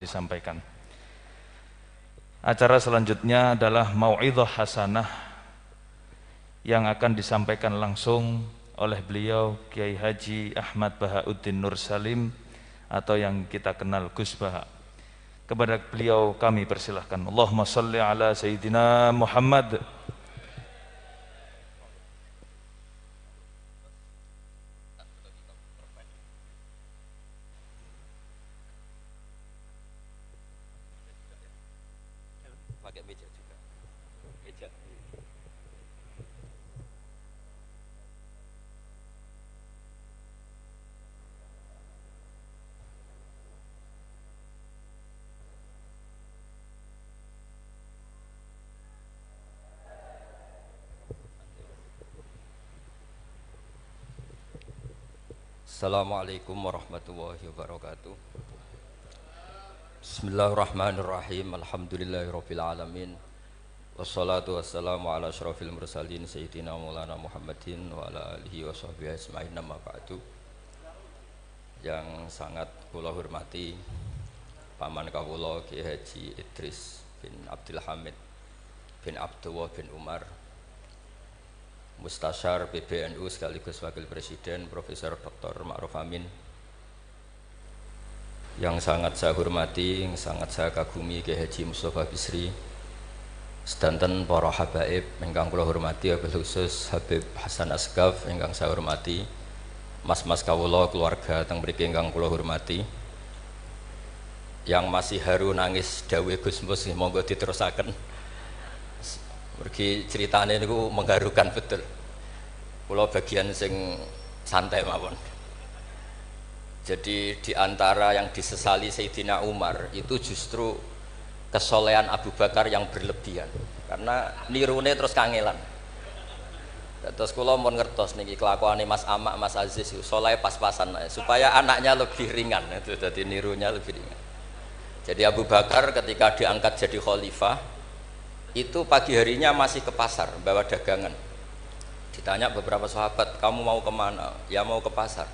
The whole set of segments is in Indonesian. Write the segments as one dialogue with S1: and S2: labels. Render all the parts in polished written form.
S1: disampaikan. Acara selanjutnya adalah mau'idhah hasanah yang akan disampaikan langsung oleh beliau Kiai Haji Ahmad Bahauddin Nur Salim atau yang kita kenal Gus Baha. Kepada beliau kami persilahkan. Allahumma salli ala Sayyidina Muhammad.
S2: Pakai meja juga. Meja. Assalamualaikum warahmatullahi wabarakatuh. Bismillahirrahmanirrahim. Alhamdulillahirabbil alamin. Wassalatu wassalamu ala asyrafil mursalin sayyidina Maulana Muhammadin wa ala alihi wa sahbihi ajmain, amma ba'du. Yang sangat kula hormati paman kawula Kiai Haji Idris bin Abdul Hamid bin Abdullah bin Umar, Mustasyar PBNU sekaligus Wakil Presiden Profesor Dr. Ma'ruf Amin, yang sangat saya hormati, yang sangat saya kagumi Kiai Haji Mustafa Bisri, sedanten para habaib ingkang kula hormati, wabil khusus Habib Hasan Asgaf ingkang saya hormati, mas-mas kawula keluarga teng mriki ingkang kula hormati, yang masih haru nangis dawuh Gus Mus monggo diterusaken. Mergi ceritane niku mengharukan betul. Kula bagian sing santai mawon. Jadi di antara yang disesali Sayyidina Umar itu justru kesolehan Abu Bakar yang berlebihan, karena nirune terus kangelan. Terus kula mun ngertos niki kelakuane Mas Amak, Mas Aziz soleh pas-pasan supaya anaknya lebih ringan, itu jadi nirunya lebih ringan. Jadi Abu Bakar ketika diangkat jadi khalifah itu pagi harinya masih ke pasar bawa dagangan. Ditanya beberapa sahabat, kamu mau kemana? Ya mau ke pasar.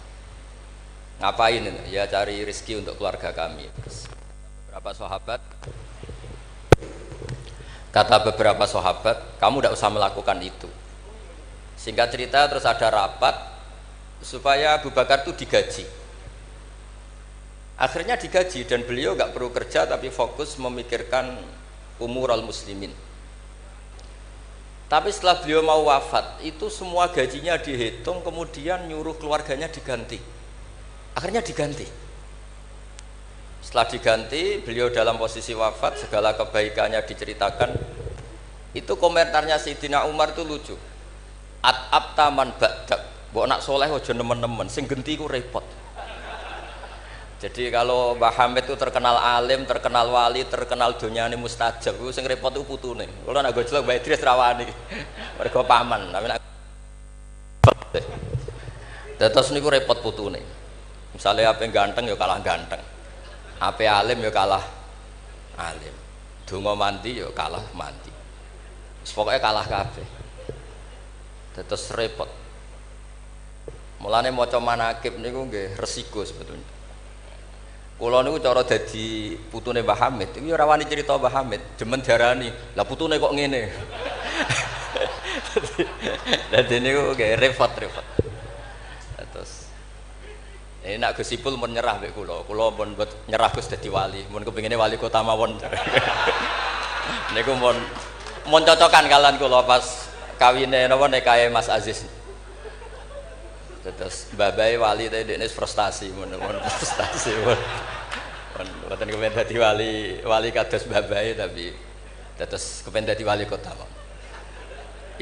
S2: Ngapain? Ya cari rezeki untuk keluarga kami. Kata beberapa sahabat, kamu tidak usah melakukan itu. Singkat cerita terus ada rapat supaya Abu Bakar itu digaji. Akhirnya digaji dan beliau nggak perlu kerja tapi fokus memikirkan umurul muslimin. Tapi setelah beliau mau wafat, itu semua gajinya dihitung, kemudian nyuruh keluarganya diganti. Akhirnya diganti. Setelah diganti, beliau dalam posisi wafat, segala kebaikannya diceritakan. Itu komentarnya Sayyidina Umar itu lucu. At-abta man ba'dak, mbok nak soleh aja nemen-nemen, sing genti ku repot. Jadi kalau Mbah Hamid itu terkenal alim, terkenal wali, terkenal donyane mustajab, itu sing repot itu putune. Kalau nak gojlok Mbah Idris rawani, mergo paman. Tapi nak terus niku repot putune. Misalnya apa yang ganteng ya kalah ganteng, apa alim ya kalah alim, donga mandi ya kalah mandi. Pokoknya kalah kabeh. Terus repot. Mulane maca manaqib niku nggih resiko sebetulnya. Kula niku cara dadi putune Mbah Hamid, iki ora wani cerita Mbah Hamid, demen diarani, lah putune kok ngene. Dadi niku nggih repot. Terus ini nak Gus Ipul mun nyerah mbek kula mun nyerah Gus dadi wali, mun kepengine wali kota mawon. Niku mun cocokan kalian kula pas kawine napa nikahe Mas Aziz. Terus babai wali tadi dekne frustasi, mun frustasi. Mboten kepen dadi wali kados babai tapi terus kepen dadi wali kota.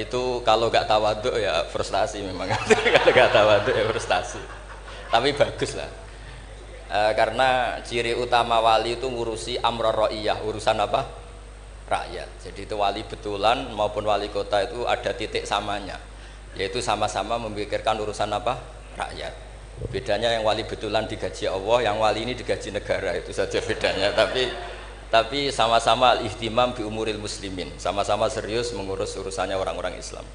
S2: Itu kalau gak tawaduk ya frustasi memang. Kalau gak tawaduk ya frustasi. Tapi bagus lah. Karena ciri utama wali itu ngurusi amror ra'iyah, urusan apa? Rakyat. Jadi itu wali betulan maupun wali kota itu ada titik samanya, yaitu sama-sama memikirkan urusan apa? Rakyat. Bedanya yang wali betulan digaji Allah, yang wali ini digaji negara, itu saja bedanya. Tapi sama-sama al-ihtimam bi umuril muslimin, sama-sama serius mengurus urusannya orang-orang Islam.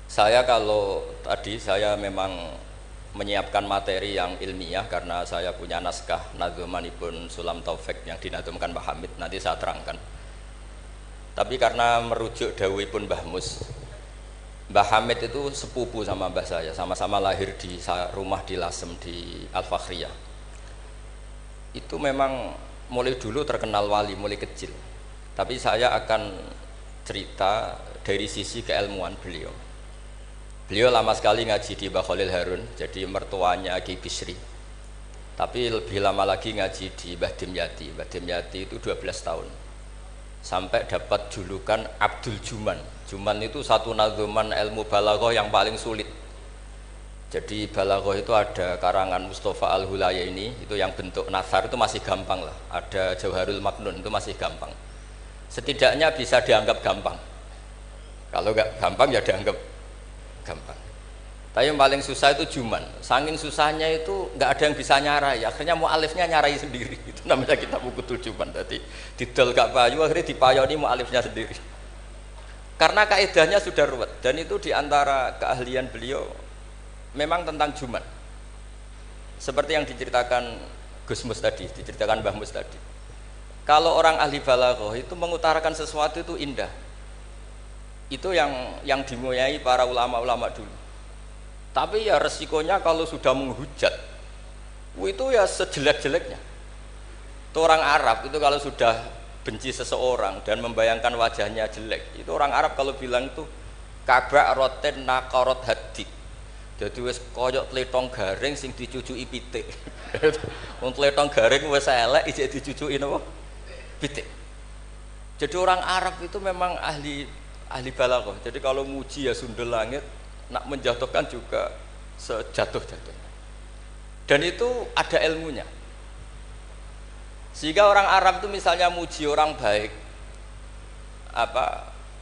S2: Saya kalau tadi saya memang menyiapkan materi yang ilmiah karena saya punya naskah nadzumanipun Sulam Taufik yang dinadzumkan Mbah Hamid, nanti saya terangkan. Tapi karena merujuk dawuhipun Mbah Mus, Mbah Hamid itu sepupu sama mbah saya, sama-sama lahir di rumah di Lasem di Al-Fakhriyah. Itu memang mulai dulu terkenal wali, mulai kecil. Tapi saya akan cerita dari sisi keilmuan beliau. Beliau lama sekali ngaji di Mbah Khalil Harun, jadi mertuanya Ki Bisri. Tapi lebih lama lagi ngaji di Mbah Dimyati. Mbah Dimyati itu 12 tahun. Sampai dapat julukan Abdul Juman. Juman itu satu nadzuman ilmu balaghah yang paling sulit. Jadi balaghah itu ada karangan Mustafa Al-Hulayaini, itu yang bentuk nasar itu masih gampang lah. Ada Jauharul Maknun itu masih gampang. Setidaknya bisa dianggap gampang. Kalau nggak gampang ya dianggap gampang. Tapi yang paling susah itu Juman. Saking susahnya itu nggak ada yang bisa nyarai. Akhirnya mu'alifnya nyarai sendiri. Itu namanya kitab Bukutul Juman. Tadi didol gak payu, akhirnya dipayoni mu'alifnya sendiri. Karena kaidahnya sudah ruwet. Dan itu diantara keahlian beliau memang tentang Juman. Seperti yang diceritakan Gus Mus tadi, diceritakan Mbah Mus tadi. Kalau orang ahli balaghah itu mengutarakan sesuatu itu indah. Itu yang dimuliai para ulama-ulama dulu. Tapi ya resikonya kalau sudah menghujat, itu ya sejelek-jeleknya. Itu orang Arab itu kalau sudah benci seseorang dan membayangkan wajahnya jelek, itu orang Arab kalau bilang itu kabak roten nakarot hadi. Jadi wis koyok tletong garing sing dicucuki pitik. Wong tletong garing wis elek ijek dicucuki napa? Pitik. Jadi orang Arab itu memang ahli balaghah. Jadi kalau muji ya sundel langit, nak menjatuhkan juga sejatuh-jatuhnya. Dan itu ada ilmunya. Sehingga orang Arab itu misalnya muji orang baik,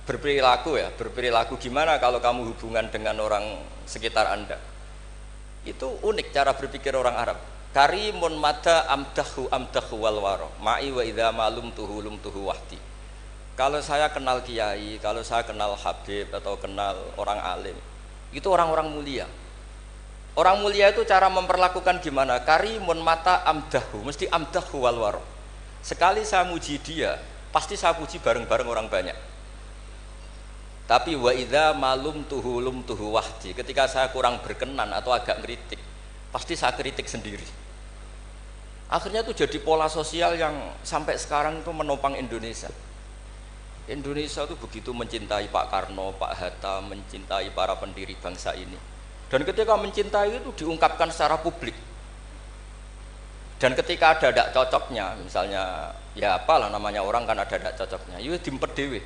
S2: berperilaku gimana kalau kamu hubungan dengan orang sekitar Anda. Itu unik cara berpikir orang Arab. Karimun mata amdahu wal waro ma'i wa idza malum tuhu wahdi. Kalau saya kenal kiai, kalau saya kenal habib atau kenal orang alim, itu orang-orang mulia. Orang mulia itu cara memperlakukan gimana? Karimun mata amdahu, mesti amdahu wal waro. Sekali saya muji dia, pasti saya puji bareng-bareng orang banyak. Tapi wa idza malum tuhu wahdi, ketika saya kurang berkenan atau agak ngeritik, pasti saya kritik sendiri. Akhirnya itu jadi pola sosial yang sampai sekarang itu menopang Indonesia. Indonesia itu begitu mencintai Pak Karno, Pak Hatta, mencintai para pendiri bangsa ini. Dan ketika mencintai itu diungkapkan secara publik. Dan ketika ada tidak cocoknya, misalnya ya apalah namanya orang kan ada tidak cocoknya, itu dimpet dewe.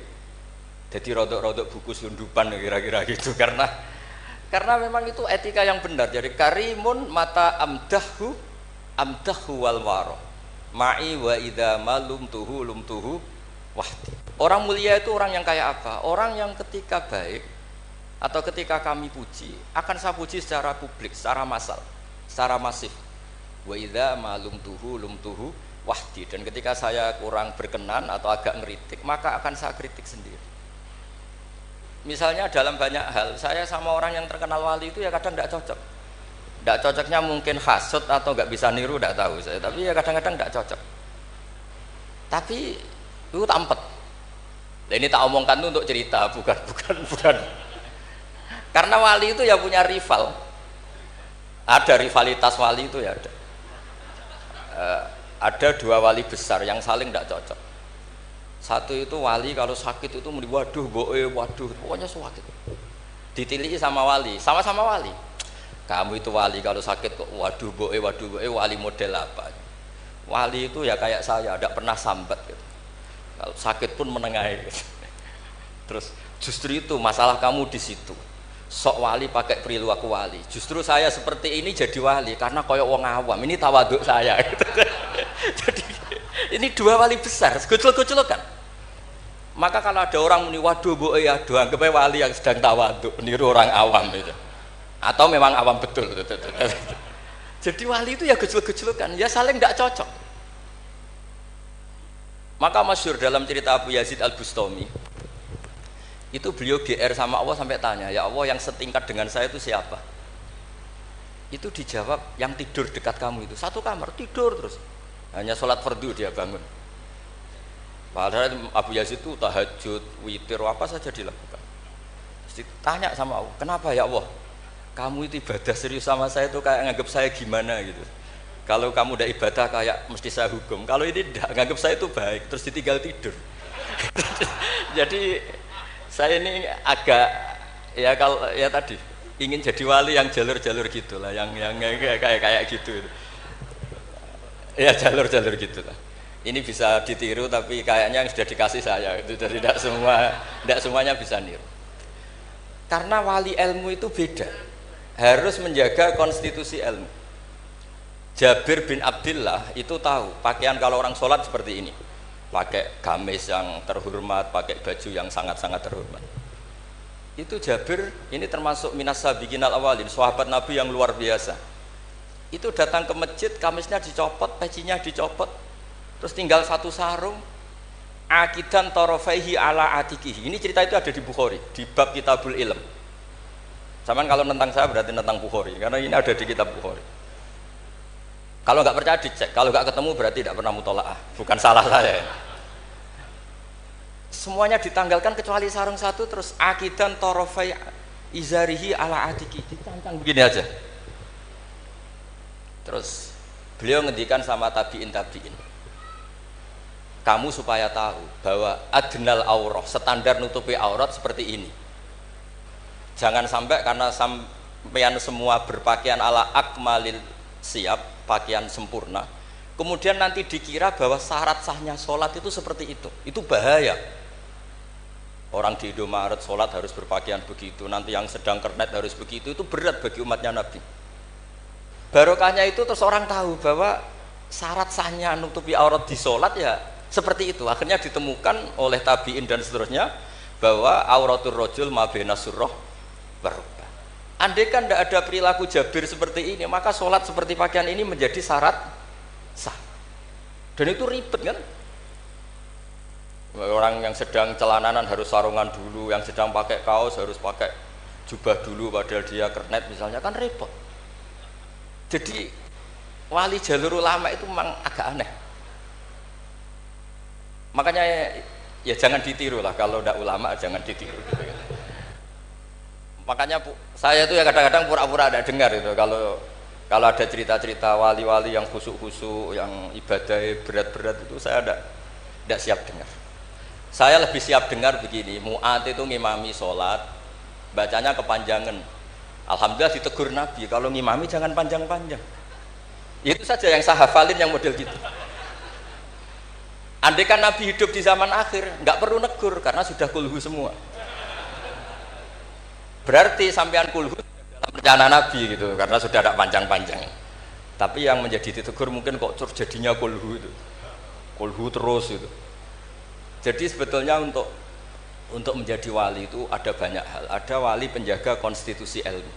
S2: Jadi rodok-rodok buku sundupan kira-kira gitu karena memang itu etika yang benar. Jadi karimun mata amdahu wal waro ma'i wa idza malum tuhu wahdi. Orang mulia itu orang yang kayak apa? Orang yang ketika baik atau ketika kami puji, akan saya puji secara publik, secara massal, secara masif. Wa idza malum tuhu wahdi. Dan ketika saya kurang berkenan atau agak ngeritik, maka akan saya kritik sendiri. Misalnya dalam banyak hal, saya sama orang yang terkenal wali itu ya kadang tidak cocok. Tidak cocoknya mungkin hasut atau nggak bisa niru, tidak tahu saya. Tapi ya kadang-kadang tidak cocok. Tapi itu tampet. Nah, ini tak omongkan itu untuk cerita, bukan. Karena wali itu ya punya rival. Ada rivalitas wali itu ya ada. Ada dua wali besar yang saling tidak cocok. Satu itu wali kalau sakit itu waduh pokoknya sakit. Ditiliki sama wali, sama-sama wali. Kamu itu wali kalau sakit kok waduh wali model apa? Wali itu ya kayak saya, tidak pernah sambat gitu. Kalau sakit pun menengahi. Terus justru itu masalah kamu di situ. Sok wali pakai perilaku wali. Justru saya seperti ini jadi wali karena koyok wong awam. Ini tawaduk saya. Gitu. Jadi ini dua wali besar, gojol-gojol kan. Maka kalau ada orang muni waduh bu ya, anggap wali yang sedang tawaduk, niru orang awam itu. Atau memang awam betul. Jadi wali itu ya gojol-gojol kan, ya saling tidak cocok. Maka masyhur dalam cerita Abu Yazid Al-Bustami, itu beliau GR sama Allah sampai tanya, ya Allah yang setingkat dengan saya itu siapa? Itu dijawab yang tidur dekat kamu itu satu kamar tidur terus, hanya sholat fardu dia bangun. Padahal Abu Yazid itu tahajud, witir, apa saja dilakukan. Terus ditanya sama Allah, kenapa ya Allah? Kamu itu ibadah serius sama saya itu kayak nganggap saya gimana gitu. Kalau kamu udah ibadah kayak mesti saya hukum. Kalau ini tidak, nganggap saya itu baik, terus ditinggal tidur. Jadi saya ini agak ya kalau ya tadi ingin jadi wali yang jalur-jalur gitulah, yang kayak gitu. Ya jalur-jalur gitulah. Ini bisa ditiru tapi kayaknya yang sudah dikasih saya itu, jadi tidak semuanya bisa niru. Karena wali ilmu itu beda, harus menjaga konstitusi ilmu. Jabir bin Abdillah itu tahu pakaian kalau orang sholat seperti ini, pakai gamis yang terhormat, pakai baju yang sangat-sangat terhormat. Itu Jabir ini termasuk minas sabiqinal awalin, sahabat Nabi yang luar biasa. Itu datang ke masjid, kamisnya dicopot, pecinya dicopot, terus tinggal satu sarung, akidan tarafaihi ala atikihi. Ini cerita itu ada di Bukhari, di bab Kitabul Ilm. Samaan kalau tentang saya berarti tentang Bukhari, karena ini ada di kitab Bukhari. Kalau nggak percaya dicek, kalau nggak ketemu berarti tidak pernah mutolaah, bukan salah saya. Semuanya ditanggalkan kecuali sarung satu, terus akidan tarafai izarihi ala atiki, ditancang begini aja. Terus beliau ngendikan sama tabiin, kamu supaya tahu bahwa adnal aurah, standar nutupi aurat seperti ini. Jangan sampai karena sampean semua berpakaian ala akmalil siap, pakaian sempurna, kemudian nanti dikira bahwa syarat sahnya sholat itu seperti itu bahaya. Orang di Indomaret sholat harus berpakaian begitu, nanti yang sedang kernet harus begitu, itu berat bagi umatnya Nabi. Barokahnya itu terus orang tahu bahwa syarat sahnya nutupi aurat di sholat ya seperti itu. Akhirnya ditemukan oleh tabiin dan seterusnya bahwa auratul rajul ma baina surrah warukbah. Andai kan tidak ada perilaku Jabir seperti ini, maka sholat seperti pakaian ini menjadi syarat sah. Dan itu ribet kan? Orang yang sedang celananan harus sarungan dulu, yang sedang pakai kaos harus pakai jubah dulu, padahal dia kernet misalnya, kan repot. Jadi wali jalur ulama itu memang agak aneh. Makanya ya jangan ditiru lah, kalau tidak ulama jangan ditiru. Makanya saya itu ya kadang-kadang pura-pura ada dengar itu kalau ada cerita-cerita wali-wali yang khusuk-khusuk, yang ibadah berat-berat itu saya tidak siap dengar. Saya lebih siap dengar begini, Mu'ad itu ngimami sholat, bacanya kepanjangan. Alhamdulillah ditegur Nabi, kalau ngimami jangan panjang-panjang. Itu saja yang saya hafalin yang model gitu. Andai kan Nabi hidup di zaman akhir, nggak perlu negur karena sudah kulhu semua. Berarti sampean kulhu dalam rencana Nabi gitu, karena sudah ada panjang-panjang. Tapi yang menjadi ditegur mungkin kok jadinya kulhu itu, kulhu terus itu. Jadi sebetulnya untuk menjadi wali itu ada banyak hal. Ada wali penjaga konstitusi ilmu.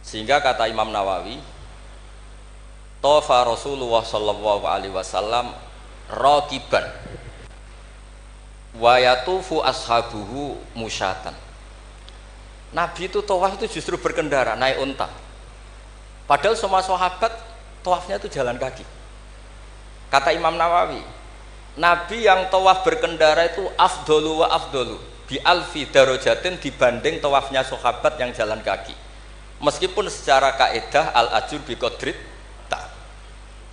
S2: Sehingga kata Imam Nawawi, Tofa Rasulullah sallallahu alaihi wasallam raqiban wa yatufu ashabuhu musyatan. Nabi itu tawaf itu justru berkendara, naik unta. Padahal semua sahabat tawafnya itu jalan kaki. Kata Imam Nawawi, Nabi yang tawaf berkendara itu afdolu wa afdolu bi alfi darajatin dibanding tawafnya sahabat yang jalan kaki. Meskipun secara kaidah al ajur bi qadrit ta.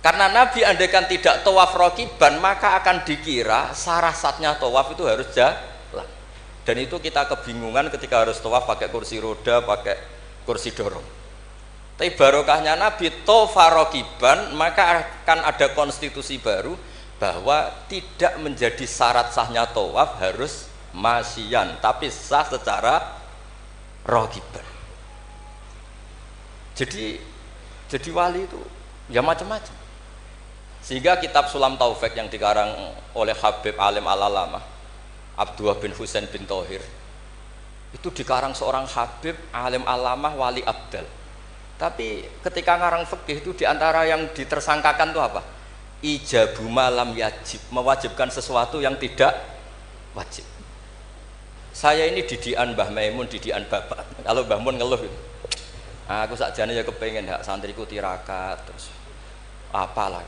S2: Karena Nabi andaikan tidak tawaf raqiban maka akan dikira sarasatnya tawaf itu harus jalan. Dan itu kita kebingungan ketika harus tawaf pakai kursi roda, pakai kursi dorong. Tapi barokahnya Nabi tawafa raqiban maka akan ada konstitusi baru bahwa tidak menjadi syarat sahnya tawaf harus masyian, tapi sah secara raqiban. Jadi wali itu ya macam-macam. Sehingga kitab Sulam Taufik yang dikarang oleh Habib Alim Al-Alamah Abdullah bin Husain bin Thohir itu dikarang seorang Habib Alim Alamah Wali Abdal. Tapi ketika ngarang fikih itu diantara yang ditersangkakan itu apa? Ijabu malam yajib, mewajibkan sesuatu yang tidak wajib. Saya ini didikan Mbah Maimun, didikan bapak. Kalau Mbah Mun ngeluh gitu, Aku sakjane ya kepengen hak santriku tirakat terus apalah.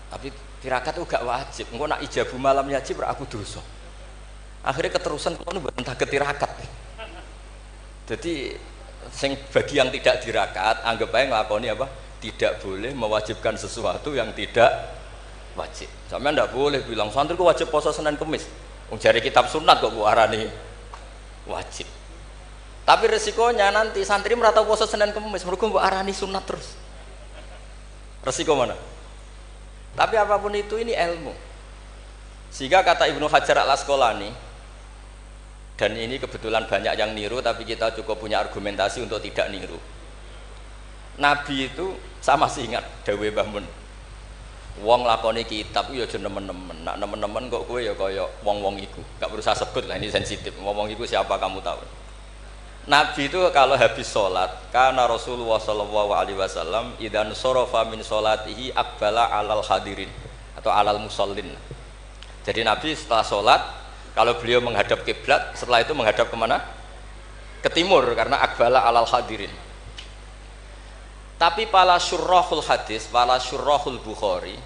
S2: Tapi tirakat itu gak wajib. Engko nak ijabu malam wajib aku dosa. Akhirnya keterusan kalau mboten saged tirakat. Jadi sing bagi yang tidak tirakat anggap aja nglakoni apa? Tidak boleh mewajibkan sesuatu yang tidak wajib. Sampeyan ndak boleh bilang santriku wajib puasa Senin Kamis. Wong jare kitab sunat kok arani wajib. Tapi resikonya nanti santri merata puasa Senin Kamis, mergo mbok arani sunat terus. Resiko mana? Tapi apapun itu ini ilmu. Sehingga kata Ibnu Hajar Al-Asqalani, dan ini kebetulan banyak yang niru tapi kita cukup punya argumentasi untuk tidak niru. Nabi itu sama sih ingat dawuhe Mbah Mun. Wong lakoni kitab ya aja nemen-nemen. Nak nemen-nemen kok kowe ya kaya wong-wong iku. Gak berusaha sebut lah ini sensitif. Wong-wong iku siapa kamu tahu? Nabi itu kalau habis sholat, karena Rasulullah SAW idan sorofa min sholatihi akbala alal hadirin atau alal musallin. Jadi Nabi setelah sholat, kalau beliau menghadap kiblat, setelah itu menghadap kemana? Ke timur, karena akbala alal hadirin. Tapi para syurrahul hadis, para syurrahul Bukhari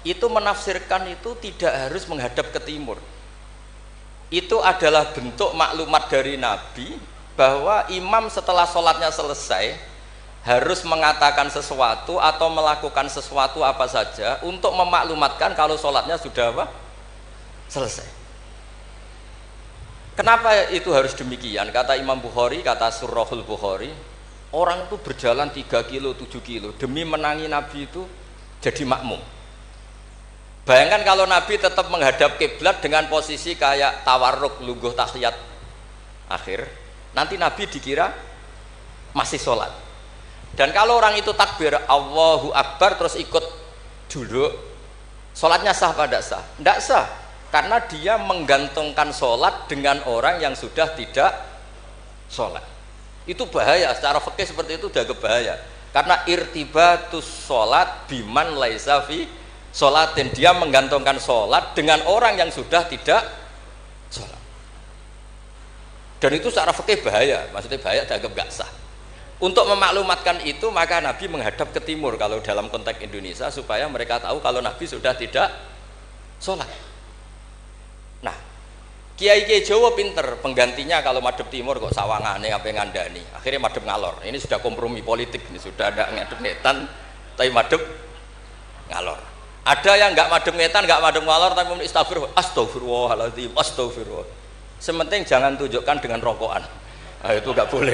S2: itu menafsirkan itu tidak harus menghadap ke timur. Itu adalah bentuk maklumat dari Nabi bahwa imam setelah sholatnya selesai harus mengatakan sesuatu atau melakukan sesuatu apa saja untuk memaklumatkan kalau sholatnya sudah apa? Selesai. Kenapa itu harus demikian? Kata Imam Bukhari, kata Surahul Bukhari, orang itu berjalan 3 kilo, 7 kilo demi menangi Nabi itu jadi makmum. Bayangkan kalau Nabi tetap menghadap kiblat dengan posisi kayak tawarruk lungguh tahiyat akhir, nanti Nabi dikira masih sholat. Dan kalau orang itu takbir Allahu Akbar terus ikut duduk, sholatnya sah apa tidak sah? Tidak sah, karena dia menggantungkan sholat dengan orang yang sudah tidak sholat. Itu bahaya, secara fikih seperti itu udah bahaya. Karena irtibatus sholat biman laisa fi sholatin, dia menggantungkan sholat dengan orang yang sudah tidak sholat. Dan itu secara fikih bahaya, maksudnya bahaya dianggap gak sah. Untuk memaklumatkan itu maka Nabi menghadap ke timur kalau dalam konteks Indonesia, supaya mereka tahu kalau Nabi sudah tidak sholat. Nah, kiai-kiai Jawa pinter, penggantinya kalau madhep timur kok sawangane apa ngandani, akhirnya madhep ngalor. Ini sudah kompromi politik, ini sudah ada ngadep netan tapi madhep ngalor. Ada yang nggak madem ngetan, nggak madem ngalor, tapi mau istighfar, astagfirullahaladzim, astagfirullah. Sementing jangan tunjukkan dengan rokokan. Nah, itu nggak boleh.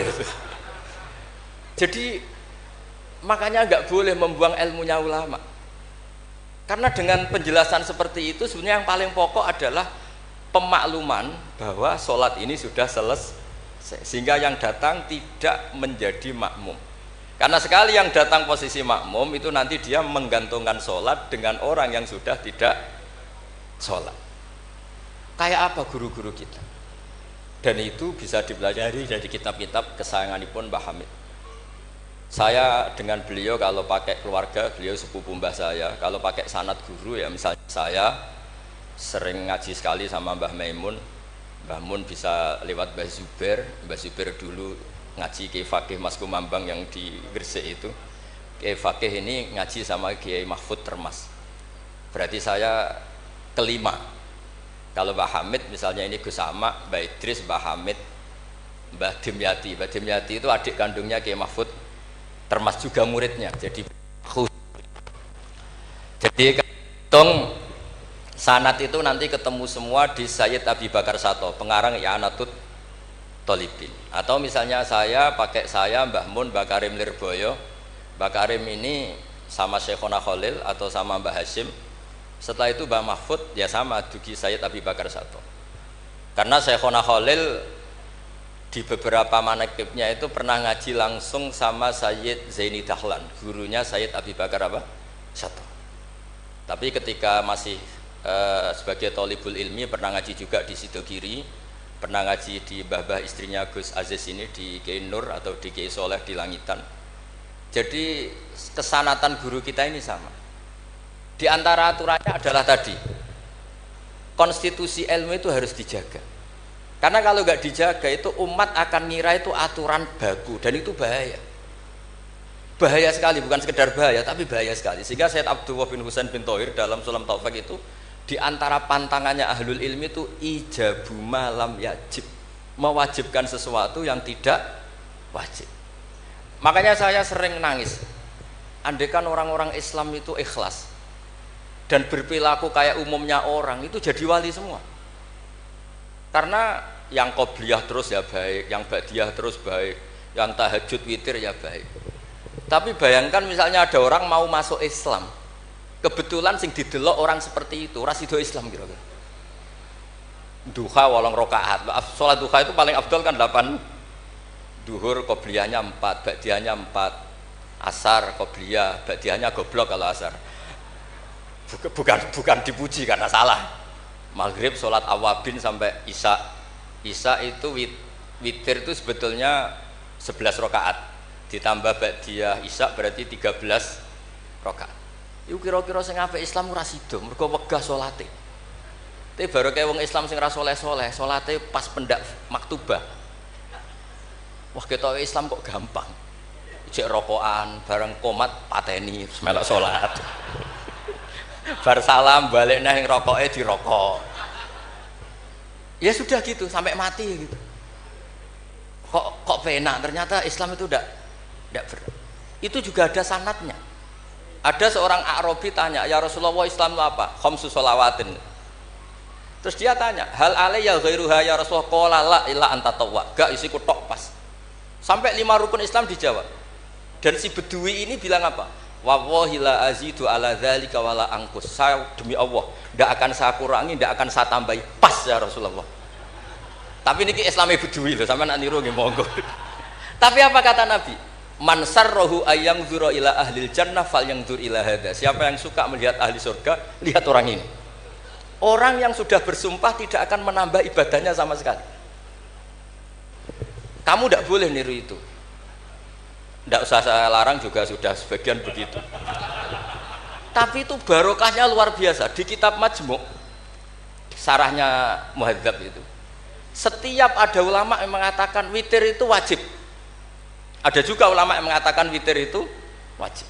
S2: Jadi makanya nggak boleh membuang ilmunya ulama. Karena dengan penjelasan seperti itu sebenarnya yang paling pokok adalah pemakluman bahwa sholat ini sudah selesai, sehingga yang datang tidak menjadi makmum. Karena sekali yang datang posisi makmum itu nanti dia menggantungkan sholat dengan orang yang sudah tidak sholat. Kayak apa guru-guru kita? Dan itu bisa dipelajari dari kitab-kitab kesayanganipun Mbah Hamid. Saya dengan beliau kalau pakai keluarga, beliau sepupu mbah saya. Kalau pakai sanad guru ya misalnya saya sering ngaji sekali sama Mbah Maimun. Mbah Mun bisa lewat Mbah Zubair dulu ngaji Kiai Fakih Mas Kumambang yang di Gresik itu. Kiai Fakih ini ngaji sama Kiai Mahfud Termas. Berarti saya kelima. Kalau Mbah Hamid misalnya ini Gus Sama, Mbah Idris, Mbah Hamid, Mbah Dimyati. Mbah Dimyati itu adik kandungnya Kiai Mahfud Termas, juga muridnya. Jadi hitung sanad itu nanti ketemu semua di Sayyid Abi Bakar Sato, pengarang I'anatul Thalibin. Atau misalnya saya pakai Mbah Mun, Mbah Karim Lirboyo. Mbah Karim ini sama Syekhona Khalil atau sama Mbah Hashim. Setelah itu Mbah Mahfud ya sama dugi Sayyid Abi Bakar Sato. Karena Syekhona Khalil di beberapa manaqibnya itu pernah ngaji langsung sama Sayyid Zaini Dahlan, gurunya Sayyid Abi Bakar apa? Sato. Tapi ketika masih sebagai thalibul ilmi pernah ngaji juga di Sidogiri, pernah ngaji di mbah-mbah istrinya Gus Aziz ini di Kiai Nur atau di Kiai Soleh di Langitan. Jadi kesanatan guru kita ini sama. Di antara aturannya adalah tadi, konstitusi ilmu itu harus dijaga. Karena kalau nggak dijaga itu umat akan ngira itu aturan baku, dan itu bahaya. bahaya sekali, bukan sekedar bahaya tapi bahaya sekali. Sehingga Sayyid Abdullah bin Husain bin Thohir dalam Sulam Taufik itu di antara pantangannya ahlul ilmi itu ijabu malam yajib, mewajibkan sesuatu yang tidak wajib. Makanya saya sering nangis andaikan orang-orang Islam itu ikhlas dan berperilaku kayak umumnya orang, itu jadi wali semua. Karena yang qobliyah terus ya baik, yang ba'diyah terus baik, yang tahajud witir ya baik. Tapi bayangkan misalnya ada orang mau masuk Islam, kebetulan sing didelok orang seperti itu rasido Islam kira-kira. Duha 8 rakaat. Salat duha itu paling afdal kan 8. Duhur qobliyahnya 4, ba'diyahnya 4. Asar qobliyah, ba'diyahnya goblok kalau asar. Bukan dipuji karena salah. Maghrib salat awabin sampai isya. Isya itu witir itu sebetulnya 11 rakaat. Ditambah ba'diyah isya berarti 13 rakaat. Iku kira-kira sing apik Islam ora sida, mergo wegah salate. Tapi baru kayak wong Islam sing ra soleh-soleh, salate pas pendak maktubah. Wah, ketok Islam kok gampang. Ijek rokokan, bareng komat pateni terus melok salat. Bar salam balik nang rokoke dirokok. Ya sudah gitu sampai mati gitu. Kok penak, ternyata Islam itu tidak berat. Itu juga ada sanadnya. Ada seorang Arabi tanya, ya Rasulullah, Islam itu apa? Khamsu sholawatin. Terus dia tanya, hal alayya ghairuha ya Rasulullah? Qala la illa anta tawwa. Gak isiku tok pas. Sampai 5 rukun Islam dijawab. Dan si Bedui ini bilang apa? Wallahi la azidu ala dzalika wala angkus. Saya demi Allah, tidak akan saya kurangi, tidak akan saya tambahi. Pas ya Rasulullah. Tapi ini Islami Bedui loh, sama nak niru nggih monggo. Tapi apa kata Nabi? Man sarrahu ayyang dzura ila ahlil jannah falyangdzur ila hadza. Siapa yang suka melihat ahli surga, lihat orang ini. Orang yang sudah bersumpah tidak akan menambah ibadahnya sama sekali. Kamu tidak boleh niru itu. Tidak usah saya larang juga sudah sebagian begitu. Tapi itu barokahnya luar biasa. Di kitab Majmu' sarahnya Muhadzab itu, setiap ada ulama yang mengatakan witir itu wajib, ada juga ulama yang mengatakan witir itu wajib,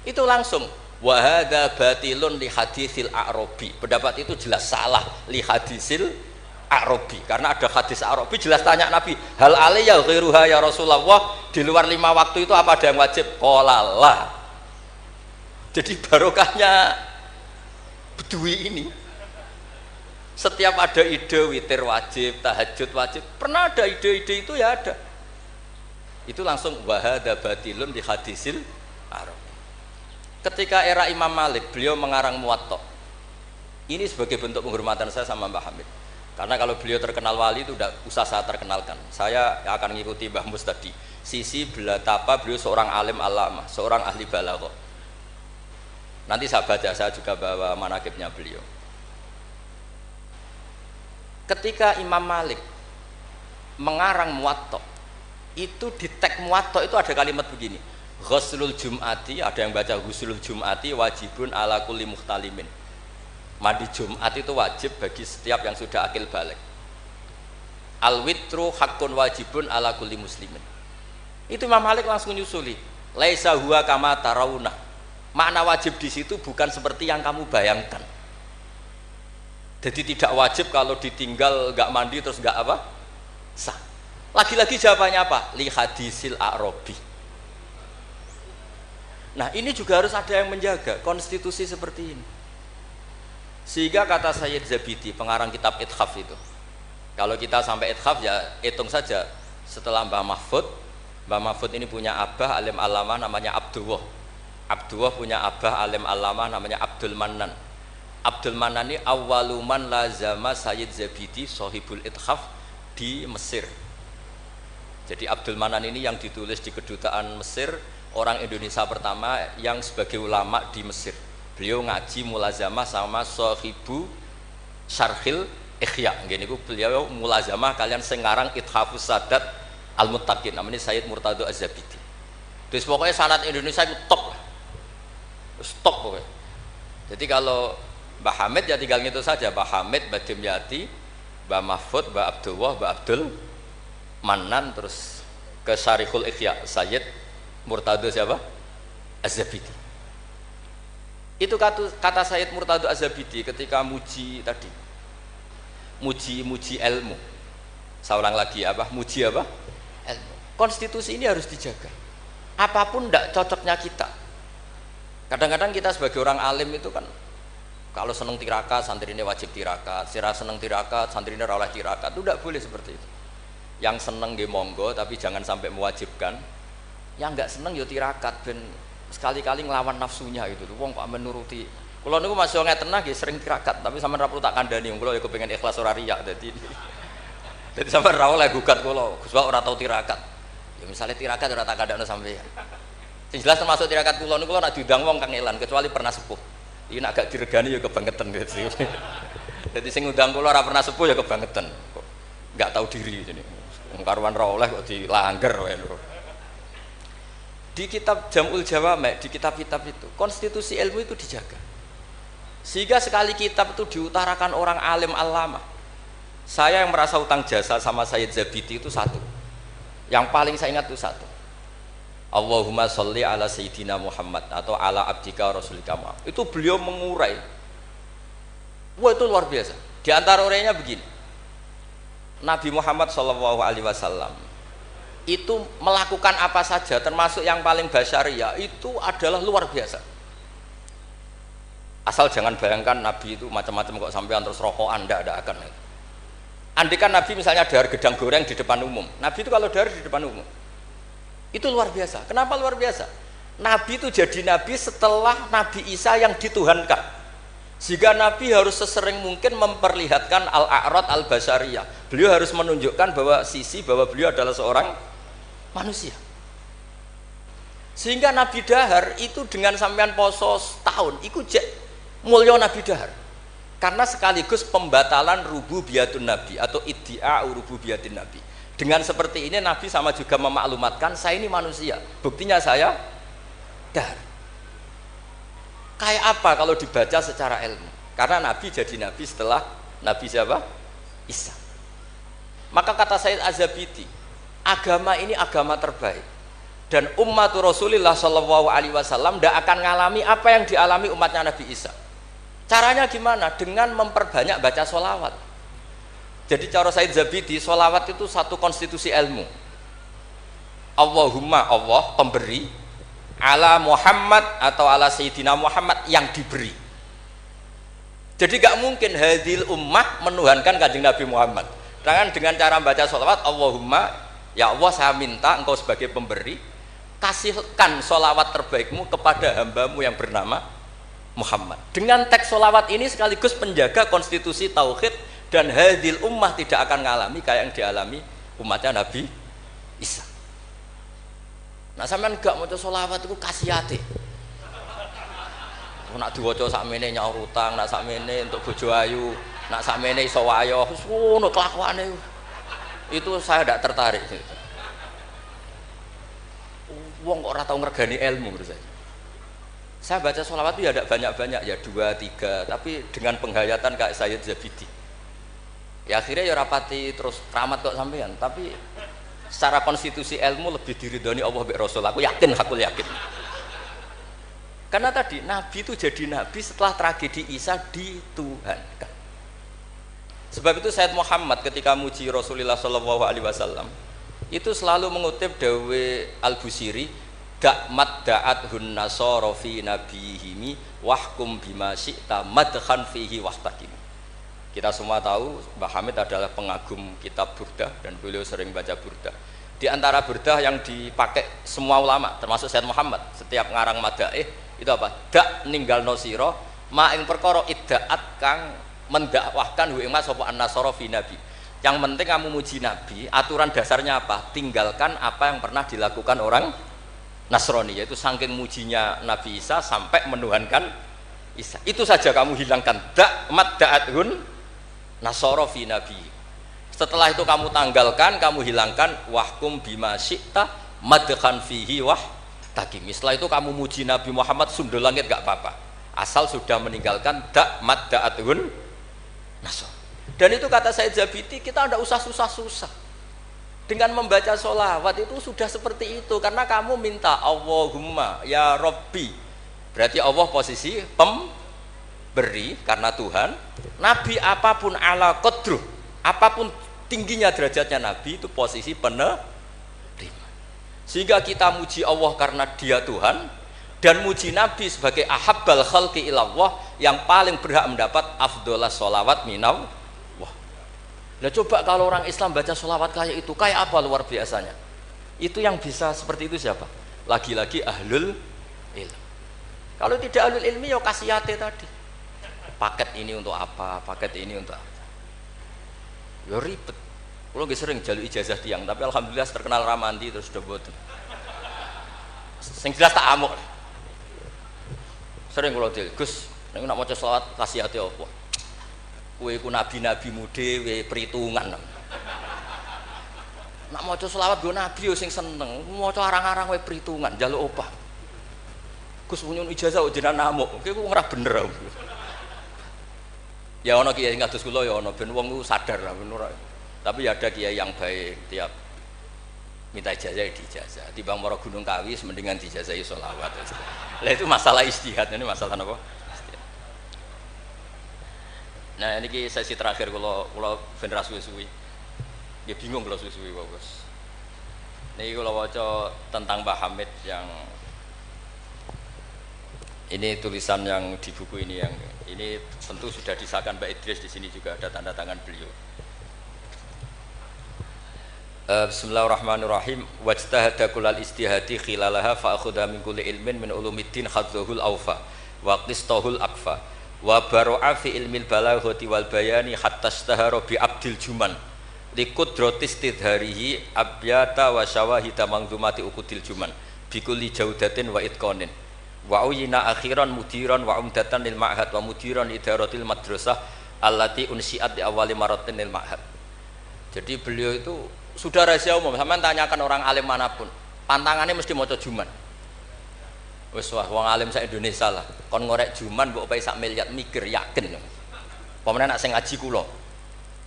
S2: itu langsung wa hadza batilun li hadisil a'rabi. Pendapat itu jelas salah li hadisil a'rabi, karena ada hadis a'rabi jelas tanya Nabi, hal alayya ghairuha ya Rasulullah, di luar 5 waktu itu apa ada yang wajib? Qala la. Jadi barokahnya Bedui ini, setiap ada ide witir wajib, tahajud wajib, pernah ada ide-ide itu ya ada. Itu langsung wa hadza batilun li hadisil a'rabi. Ketika era Imam Malik, beliau mengarang Muwatta. Ini sebagai bentuk penghormatan saya sama Mbah Hamid. Karena kalau beliau terkenal wali itu tidak usah saya terkenalkan. Saya akan mengikuti Mbah Mus tadi. Sisi betapa beliau seorang alim alama, seorang ahli balaghah. Nanti saya baca, saya juga bawa manaqibnya beliau. Ketika Imam Malik mengarang Muwatta, itu di teks Muwatta itu ada kalimat begini. Ghuslul Jum'ati, ada yang baca Ghuslul Jum'ati wajibun ala kulli muhtalimin. Mandi Jumat itu wajib bagi setiap yang sudah akil balik. Al-witru hakun wajibun ala kulli muslimin. Itu Imam Malik langsung nyusuli. Laisa huwa kama tarawuna. Makna wajib di situ bukan seperti yang kamu bayangkan. Jadi tidak wajib kalau ditinggal nggak mandi terus nggak apa? Sah. Lagi-lagi jawabannya apa? Li hadisil a'rabi. Nah, ini juga harus ada yang menjaga konstitusi seperti ini. Sehingga kata Sayyid Zabidi, pengarang kitab Ithaf itu, kalau kita sampai Ithaf ya hitung saja setelah Mbah Mahfud ini punya abah alim alama namanya Abdullah. Abdullah punya abah alim alama namanya Abdul Mannan. Abdul Mannan ini awaluman lazama Sayyid Zabidi sahibul Ithaf di Mesir. Jadi Abdul Mannan ini yang ditulis di kedutaan Mesir, orang Indonesia pertama yang sebagai ulama di Mesir. Beliau ngaji mulazamah sama sahibu Syarhil Ikhya. Gini beliau mulazamah kalian sengarang Ithafus Sadat Al-Muttaqin, namanya Sayyid Murtado Az-Zabidi. Terus pokoknya sanad Indonesia itu top. Stop pokoknya. Jadi kalau Mbah Hamid ya tinggal gitu saja, Mbah Hamid, Mbah Dimyati, Mbah Mahfud, Mbah Abdullah, Mbah Abdul Mannan, terus ke Syarihul Ikhya Sayyid Murtado siapa? Az-Zabidi. Itu kata Sayyid Murtado Az-Zabidi ketika muji tadi, muji ilmu. Saya ulang lagi apa? Muji apa? Ilmu. Konstitusi ini harus dijaga. Apapun tidak cocoknya kita. Kadang-kadang kita sebagai orang alim itu kan, kalau seneng tirakat, santri ini wajib tirakat. Sira seneng tirakat, santri ini rawlah tirakat. Itu tidak boleh seperti itu. Yang seneng nggih monggo, tapi jangan sampai mewajibkan. Yang nggak seneng yo tirakat ben sekali-kali ngelawan nafsunya gitu. Wong kok menuruti. Kula niku masih ngeten nggih sering tirakat, tapi sampean ra perlu tak kandhani. Kula ya kepengin ikhlas ora riya dadi. Dadi sampean ra oleh gugat kula, Gus ora tau tirakat. Ya misalnya tirakat ora tak kandhani sampean. Sing jelas termasuk tirakat kula niku nek diundang wong kangelan kecuali pernah sepuh. Iki nek agak diregani ya kebangetan gitu. Dadi sing ngundang kula ora pernah sepuh ya kebangetan. Enggak tahu diri jenenge. Wong karuan ra oleh kok dilanggar wae lho. Di kitab Jam'ul Jawami', di kitab-kitab itu konstitusi ilmu itu dijaga sehingga sekali kitab itu diutarakan orang alim alama. Saya yang merasa utang jasa sama Sayyid Zabidi itu satu, yang paling saya ingat itu satu, Allahumma sholli ala Sayyidina Muhammad atau ala abdika rasulika Muhammad. Itu beliau mengurai, wah itu luar biasa. Di antara urainya begini, Nabi Muhammad SAW itu melakukan apa saja termasuk yang paling basyariah itu adalah luar biasa. Asal jangan bayangkan Nabi itu macam-macam kok sampean terus rokokan, ada akan. Andai kan Nabi misalnya dahar gedang goreng di depan umum, Nabi itu kalau dahar di depan umum itu luar biasa. Kenapa luar biasa? Nabi itu jadi Nabi setelah Nabi Isa yang dituhankan, sehingga Nabi harus sesering mungkin memperlihatkan al-a'rad al-basyariyah. Beliau harus menunjukkan bahwa beliau adalah seorang manusia. Sehingga Nabi dahar itu dengan sampean poso setahun itu mulya Nabi dahar, karena sekaligus pembatalan rububiyatun Nabi atau iddia rububiyatin Nabi. Dengan seperti ini Nabi sama juga memaklumatkan saya ini manusia, buktinya saya dahar. Kayak apa kalau dibaca secara ilmu? Karena Nabi jadi Nabi setelah Nabi siapa? Isa. Maka kata Sayyid Az-Zabidi, agama ini agama terbaik, dan umat Rasulullah SAW tidak akan mengalami apa yang dialami umatnya Nabi Isa. Caranya gimana? Dengan memperbanyak baca sholawat. Jadi cara Sayyid Zabidi, sholawat itu satu konstitusi ilmu. Allahumma, Allah pemberi, ala Muhammad atau ala Sayyidina Muhammad yang diberi. Jadi gak mungkin hadil ummah menuhankan kanjeng Nabi Muhammad dengan cara baca sholawat. Allahumma, ya Allah saya minta engkau sebagai pemberi, kasihkan sholawat terbaikmu kepada hambamu yang bernama Muhammad. Dengan teks sholawat ini sekaligus penjaga konstitusi tauhid, dan hadil ummah tidak akan mengalami kayak yang dialami umatnya Nabi Isa. Nah sampean gak maca sholawat itu kasihate. Nak diwaca sakmene nyaur utang, nak sakmene untuk bojo ayu, nak sakmene iso wayo, wis ngono kelakuane. Itu saya tidak tertarik. Wong kok ora tau ngregani ilmu menurut saya. Saya baca sholawat itu ya tidak banyak-banyak, ya 2, 3, tapi dengan penghayatan kayak Sayyid Zabidi. Ya akhirnya ya rapati terus keramat kok sampean, tapi secara konstitusi ilmu lebih diridhoni Allah mbek Rasul. Aku yakin. Karena tadi Nabi itu jadi Nabi setelah tragedi Isa dituhankan. Sebab itu Sayyid Muhammad ketika muji Rasulullah SAW itu selalu mengutip dawe Al-Busiri, da'mat da'athun nasara fi nabihimi wahkum bima syi'ta madkhan fihi wastaqim. Kita semua tahu Mbah Hamid adalah pengagum kitab Burdah dan beliau sering baca Burdah. Di antara Burdah yang dipakai semua ulama termasuk Sayyid Muhammad setiap ngarang madaih itu apa? Dak ninggal nosiro ma ing perkara iddaat kang mendakwahkan hu ing mas sapa an-nasara fi nabi. Yang penting kamu muji Nabi, aturan dasarnya apa? Tinggalkan apa yang pernah dilakukan orang Nasrani, yaitu saking mujinya Nabi Isa sampai menuhankan Isa. Itu saja kamu hilangkan. Da'mat da'athun nasara fi nabi. Setelah itu kamu tanggalkan, kamu hilangkan wahkum bima syi'ta madkhan fihi takim. Setelah itu kamu muji Nabi Muhammad sundul langit gak apa-apa, asal sudah meninggalkan da'mat da'athun nasara. Dan itu kata Sayyid Zabidi, kita tidak usah susah-susah. Dengan membaca sholawat itu sudah seperti itu, karena kamu minta Allahumma ya Rabbi, berarti Allah posisi pemberi karena Tuhan. Nabi apapun ala qadruh, apapun tingginya derajatnya Nabi itu posisi penerima. Sehingga kita muji Allah karena Dia Tuhan, dan muji Nabi sebagai ahabbal khalqi ilallah, yang paling berhak mendapat afdholas sholawat minallah. Nah coba kalau orang Islam baca sholawat kayak itu, kayak apa luar biasanya? Itu yang bisa seperti itu siapa? Lagi-lagi ahlul ilm. Kalau tidak ahlul ilmi ya kasiyate tadi. Paket ini untuk apa? Paket ini untuk apa? Ya ribet. Kalau nggak sering jaluk ijazah tiang, tapi alhamdulillah terkenal ramanti terus sudah boten. Sing jelas tak amuk. Sering kalau dil, Gus, nek nak maca sholawat kasiyate apa? Kowe ku nabi-nabi dhewe perhitungan. Nak maca selawat go nabi yo sing seneng, maca arang-arang wae perhitungan, njaluk opah. Gus punya ijazah jenengan namuk, kowe ku ora bener. Ya ana kiai ngados kula ya ana ben wong ku sadar lah bener. Tapi ada kiai yang baik, tiap minta ijazah dijazah. Timbang mara Gunung Kawis mendingan dijazahi selawat. Lah itu masalah istihad, ini masalah apa? Nah ini sesi terakhir kalau ben ra suwi-suwi. Ya bingung kalau suwi-suwi Bos. Niki kalau waca tentang Mbah Hamid yang ini tulisan yang di buku ini, yang ini tentu sudah disahkan Mbak Idris, di sini juga ada tanda tangan beliau. Bismillahirrahmanirrahim. Wajtahada kullal istihadi khilalaha fa akhudha min kulli ilmin min ulumiddin khadzuhul awfa wa qistahul akfa wa baro'a fi ilmil balaghati wal bayani hatta istahara bi abdil juman liqudrati istidharihi abyata wa syawahida mangzumati ukudil juman bikulli jaudatin wa itqanin wa uyina akhiran mudiran wa umdatan lil ma'had wa mudiran idaratil madrasah allati unsiat di awali maratin lil ma'had. Jadi beliau itu sudah rahasia umum, sampean tanyakan orang alim manapun pantangannya mesti maca juman. Wes wah wong alim sak Indonesia lah. Kon ngorek juman mbok opae sak miliar mikir yakin. Pemene nak sing ngaji kula.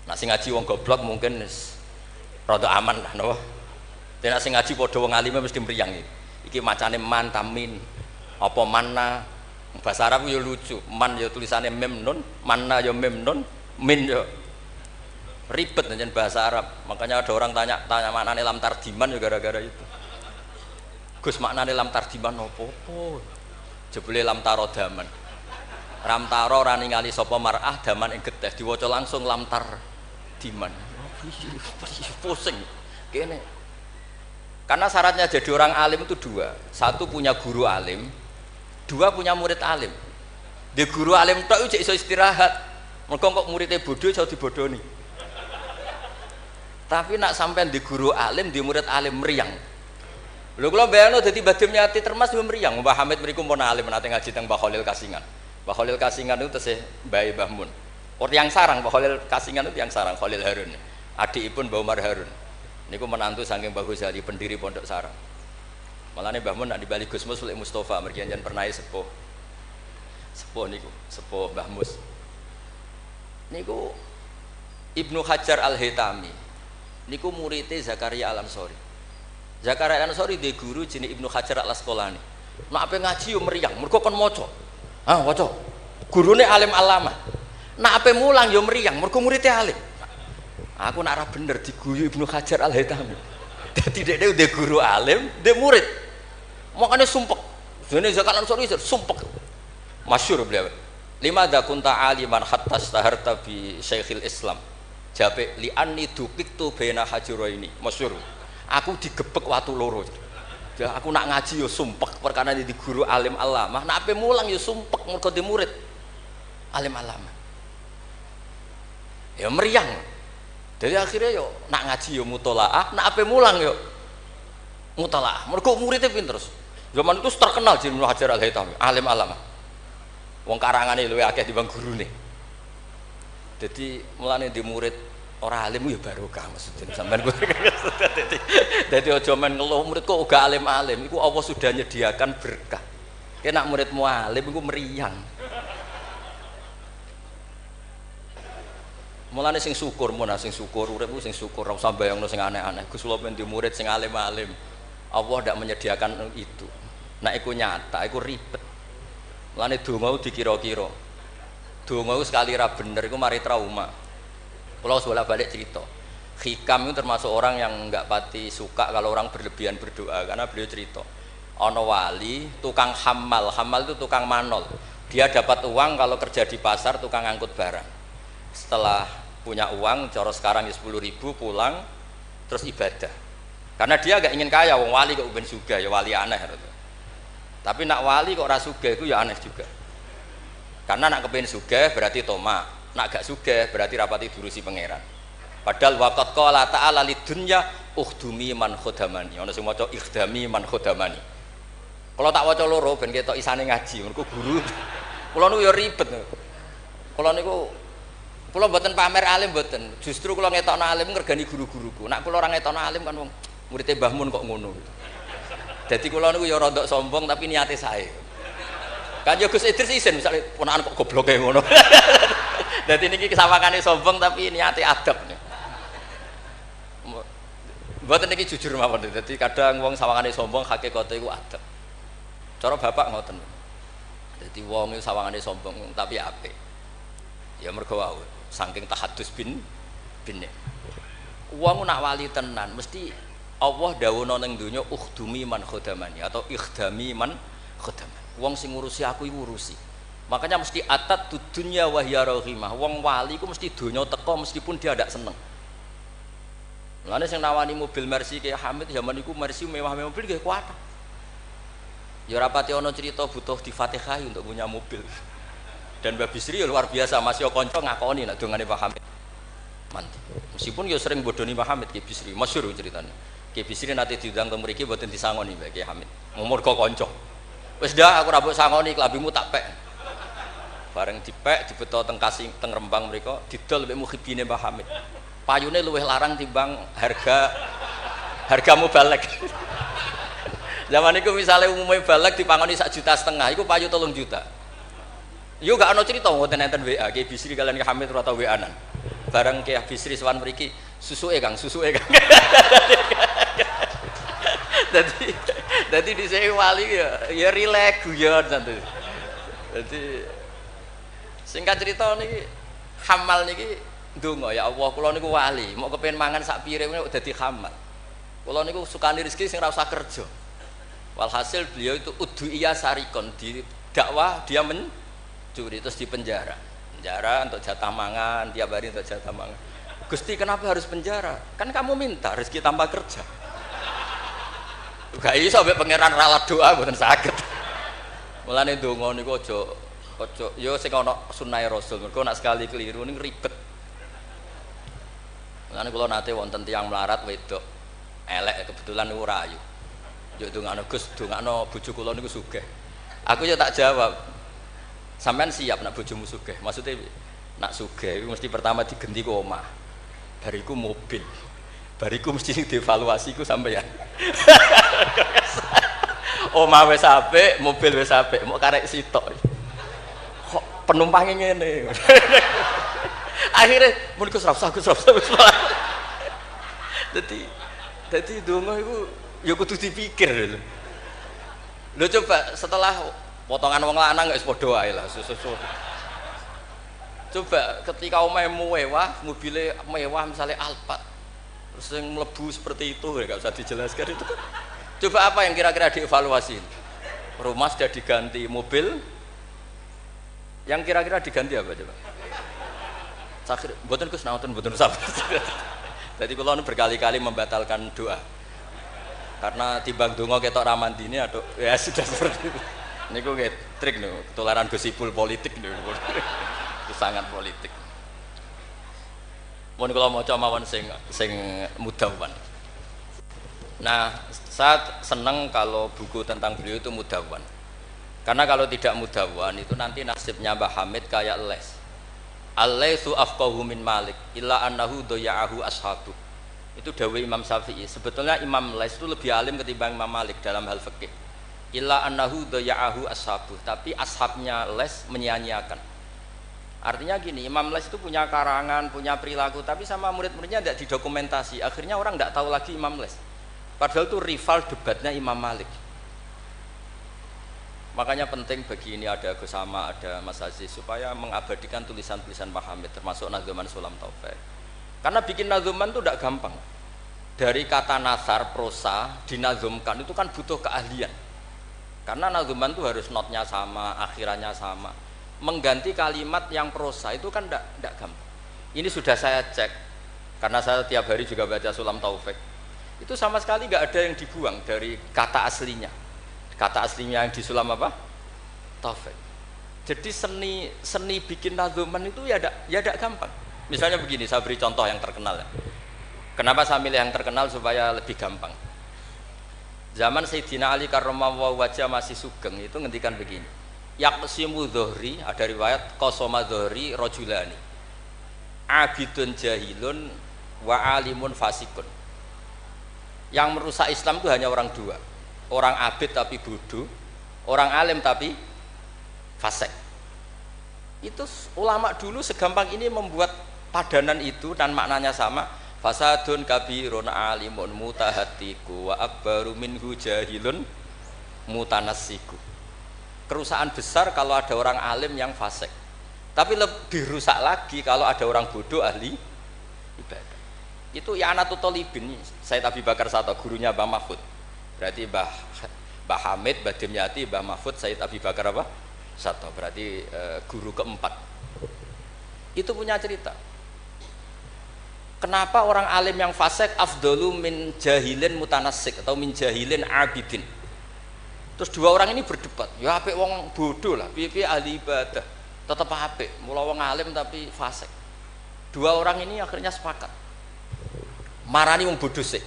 S2: Nak sing ngaji wong goblok mungkin wis rada aman lah napa. Tapi nak sing ngaji padha wong alime mesti mriyang iki. Iki macane man tamin. Apa manna? Bahasa Arab yo lucu. Man yo tulisannya mem nun, manna yo mem nun, min yo ribet njen bahasa Arab. Makanya ada orang tanya maknane lam tardiman yo gara-gara itu. Gus maknane lam tardiman opo-opo? Jebule lam taro daman. Ram taro ora ningali sapa mar'ah daman ing getih, diwaca langsung lam tardiman. Pusing. Kene. Karena syaratnya jadi orang alim itu dua. Satu punya guru alim, dua punya murid alim. Di guru alim tok iso istirahat. Mergo kok muridé bodho iso dibodoni. Tapi nak sampean di guru alim, di murid alim meriang. Lho kula bayangno dadi Badim Nyati Termas yo mriyang. Mbah Hamid mriku pun alim nate ngaji teng Mbah Khalil Kasingan. Mbah Khalil Kasingan itu tesih Mbah Mbah Mun. Orang yang sarang Mbah Khalil Kasingan itu yang sarang Khalil Harun. Adikipun Mbah Umar Harun. Niku menantu saking Mbah Ghazali pendiri Pondok Sarang. Malane Mbah Mun nak dibali Gus Mus Sulek Mustofa mergi anjen pernah sepuh. Sepuh niku, sepuh Mbah Mus. Niku Ibnu Hajar Al-Haytami. Niku muridé Zakaria Al-Ansori. Zakaria Al-Ansori di guru jenenge Ibnu Hajar Al-Asqalani. Nek ape ngaji yo meriang, mergo kon maca. Ah, waca. Gurune alim alama. Nek ape mulang yo meriang, mergo muridé alim. Aku nak ora bener diguyu Ibnu Hajar Al-Haytami. Dadi dhekne udah guru alim, dhe murid. Makane sumpek. Dene Zakaria Al-Ansori sumpek. Masyhur beliau. Lima da kunta aliman hatta staharta bi Syekhil Islam. Jape li anni dukiktu baina hajuraini. Masyhur. Aku digebek watu loro. Ya aku nak ngaji yo sumpek perkara di guru alim alamah. Nak ape mulang yo sumpek mergo di murid alim alamah. Ya meriang. Jadi akhirnya yo nak ngaji yo mutolaah, nak ape mulang yo mutolaah. Mergo muridnya pinter. Zaman itu terkenal Ibnu Hajar Al-Haytami, alim alamah. Wong karangane luwih akeh dibanding gurune. Jadi mulane di murid orang alim ya barokah maksudnya sampean. Dadi aja men ngeluh murid kok uga alim-alim, iku Allah sudah nyediakan berkah. Kena muridmu alim iku meriang. Mulane sing syukur, sing syukur urip sing syukur, ora usah bayangno sing aneh-aneh. Gus kula pengen di murid sing alim-alim. Allah ndak menyediakan itu. Nek iku nyata, iku ribet. Mulane donga dikira-kira. Donga sekali ra bener iku mari trauma. Kula bolak-balik cerita. Hikam itu termasuk orang yang enggak pati suka kalau orang berlebihan berdoa karena beliau cerita. Ana wali tukang hamal itu tukang manol. Dia dapat uang kalau kerja di pasar tukang angkut barang. Setelah punya uang, cara sekarang 10.000 pulang terus ibadah. Karena dia gak ingin kaya, wong wali kok ben sugih ya wali aneh. Tapi nak wali kok ora sugih itu ya aneh juga. Karena nak kepen sugih berarti toma, nak gak sugih berarti rapati durusi pangeran. Padahal waqat qala ta'ala lidunya ukhdumi man khodamani. Ana sing maca ikhdami man khodamani. Kalau tak waca loro ben ketok isane ngaji, mergo guru. Kula niku ya ribet. Kula mboten pamer alim mboten. Justru kula ngetokno alim ngergani guru-guruku. Nek kula ora ngetokno alim kan wong murid Mbah Mun kok ngono. Dadi kula niku ya rada sombong tapi niate sae. Kan yo Gus Idris isin misale ponakan kok gobloke ngono. Dadi niki kesawangane sombong tapi niate adab nih. Mboten niki jujur mawon. Dadi kadang wong sawangane sombong hakikate iku adab. Cara bapak ngoten. Dadi wong iku sawangane sombong tapi apik. Ya mergo wae saking tahadus bin. Wong nak wali tenan mesti Allah dawuhna ning donya ukhdumi man khodamani atau ikhdami man khodamani. Wong sing ngurusi aku iku urusi. Makanya mesti atat dunya wa hiya rahimah. Wong wali iku mesti donya teko meskipun dia ndak seneng. Mulane sing nawani mobil Mercy kayak Hamid zaman iku Mercy mewah-mewah mobil nggih kuat. Ya rapati ana cerita butuh difatihai untuk punya mobil. Dan Mbak Bisri ya luar biasa, Mas yo kanca ngakoni nek dongane Pak Hamid. Mantap. Meskipun yo sering bodoni Pak Hamid Ki Bisri, masyhur ceritanya. Ki Bisri nate diundang teng mriki mboten disangoni Mbak Ki Hamid. Umur kok kanca. Wis dah aku ra mbok sangoni klambimu tak pek. Bareng dipek dibeto teng Kasing teng Rembang mriko didol mbek muhibine Mbak Hamid. Payune luwih larang timbang harga mubalek. Zaman itu misalnya umumnya balek dipangoni 1,5 juta, itu payu 3 juta. Yo gak ada cerita ngoten enten WA, Ki Bisri kalian Ki Hamid ora tau WA-an. Bareng Ki Bisri sowan mriki, susuke Kang. Dadi dhisik wali ya rileks guyon santai. Dadi singkat cerita niki hamal niki ndonga ya Allah kula niku wali, mau kepengin mangan sak pire kok dadi hamal. Kula niku sukani rezeki sing ora usah kerja. Walhasil beliau itu udhu'iyah sarikon di dakwah dia mencuri terus di penjara untuk jatah mangan tiap hari untuk jatah mangan. Gusti kenapa harus penjara? Kan kamu minta rezeki tanpa kerja. Gak iso sampai pangeran ralat doa mboten saged. Mulane ndonga niku aja ya sing ana sunah Rasul. Mergo nek sekali keliru niku ribet. Mulane kula nate wonten tiyang melarat wedok elek kebetulan niku rayu. Yo ndongakno Gus, ndongakno bojo kula niku sugih. Aku yo tak jawab. Sampean siap nak bojomu sugih? Maksudnya nak sugih iku mesti pertama digenti ku omah. Bariku mobil. Bariku mesti dievaluasi ku sampeyan. Omah wis apik, mobil wis apik, mok karek sitok. Kok penumpange ngene. Akhirnya mun Gus Rafsah. Dadi donga iku ya kudu dipikir lho coba setelah potongan wong lanang wis padha wae lah coba ketika omahe mewah mobile mewah misalnya Alphard terus yang mlebu seperti itu ya gak usah dijelaskan itu kan. Coba apa yang kira-kira dievaluasi rumah sudah diganti mobil yang kira-kira diganti apa coba sakit mboten Gus naoten mboten sabar. Jadi kula berkali-kali membatalkan doa karena timbang donga ketok ramandine atau ya sudah seperti itu. Niku nggih trik niku, ketularan gosipul politik niku. Itu sangat politik. Mun kula maca mawon sing mudawwan. Nah, saya senang kalau buku tentang beliau itu mudawwan. Karena kalau tidak mudawwan itu nanti nasibnya Mbah Hamid kayak les. Al-laitsu afqahu min Malik illa annahu daya'ahu ashabu. Itu dawuh Imam Syafi'i. Sebetulnya Imam Lais itu lebih alim ketimbang Imam Malik dalam hal fikih. Illa annahu daya'ahu ashabu, tapi ashabnya Les menyia-nyiakan. Artinya gini, Imam Les itu punya karangan, punya perilaku, tapi sama murid-muridnya tidak didokumentasi. Akhirnya orang tidak tahu lagi Imam Les. Padahal itu rival debatnya Imam Malik. Makanya penting bagi ini ada Gus Sama, ada Mas Aziz supaya mengabadikan tulisan-tulisan Pak Hamid, termasuk Nadzuman Sulam Taufik. Karena bikin nadzuman itu tidak gampang. Dari kata nasar, prosa, dinazumkan itu kan butuh keahlian. Karena nadzuman itu harus notnya sama, akhirannya sama. Mengganti kalimat yang prosa itu kan tidak gampang. Ini sudah saya cek karena saya tiap hari juga baca Sulam Taufik. Itu sama sekali nggak ada yang dibuang dari kata aslinya. Kata aslinya yang di Sulam apa? Taufik. Jadi seni bikin nadzuman itu ya tidak gampang. Misalnya begini, saya beri contoh yang terkenal ya. Kenapa saya milih yang terkenal supaya lebih gampang. Zaman Sayyidina Ali karramallahu wajhah masih sugeng itu ngendikan begini. Yaqsimu dhuhri, ada riwayat qasama dhuhri rajulani abidun jahilun wa alimun fasikun. Yang merusak Islam itu hanya orang dua, orang abid tapi bodoh, orang alim tapi fasik. Itu ulama dulu segampang ini membuat padanan itu dan maknanya sama. Fasadun kabirun alimun mutahatiku wa akbaru minhu jahilun mutanassiku. Kerusakan besar kalau ada orang alim yang fasik, tapi lebih rusak lagi kalau ada orang bodoh ahli ibadah. Itu ya Anatut Thalibin, Said Abi Bakar Sato, gurunya Mbah Mahfud. Berarti Mbah Hamid, Mbah Dimyati, Mbah Mahfud, Said Abi Bakar apa? Sato, berarti guru keempat. Itu punya cerita. Kenapa orang alim yang fasik afdalu min jahilin mutanassik atau min jahilin abidin? Terus dua orang ini berdebat, ya apik wong bodoh lah, piye ahli ibadah, tetap apik, mula wong alim tapi fasik. Dua orang ini akhirnya sepakat. Marani wong bodoh sih.